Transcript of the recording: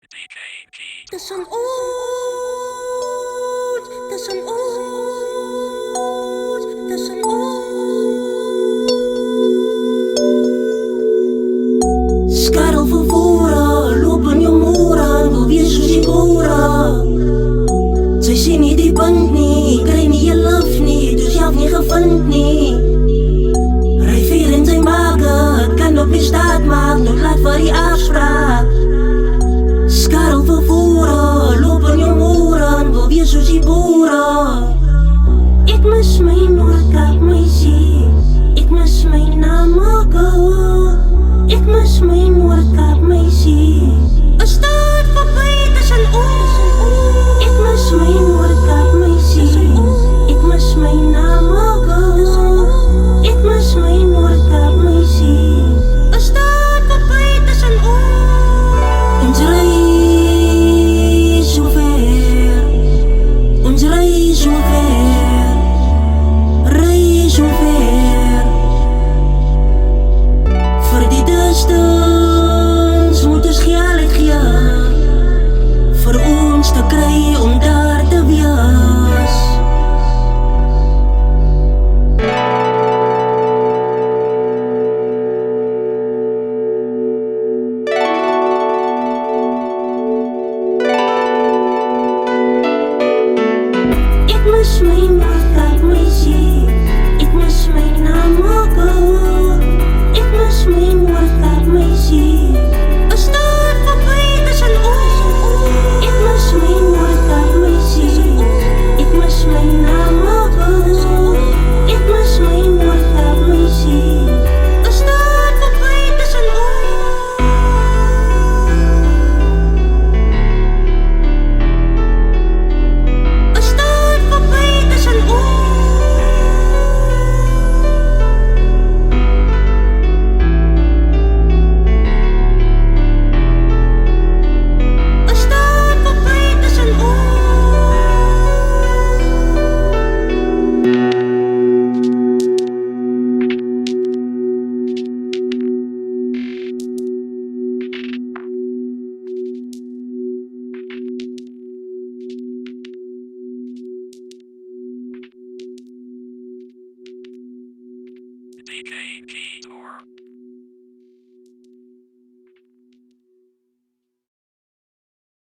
Tussen ons, tussen ons, tussen ons. Skarel vervoeren, lopen je moeren, wil weer zo sigura. Zij zien niet die band niet, krijg niet je love niet, dus je hebt niet gevonden niet. Rij veel in zijn magen, het kan op je staat maken, nog laat voor die afspraak. Skarel vervoeren, lopen je moeren, wil weer zo sigura. Ik mis mijn Noord-Kaap, mijn zee, ik mis mijn Namaga. Ik mis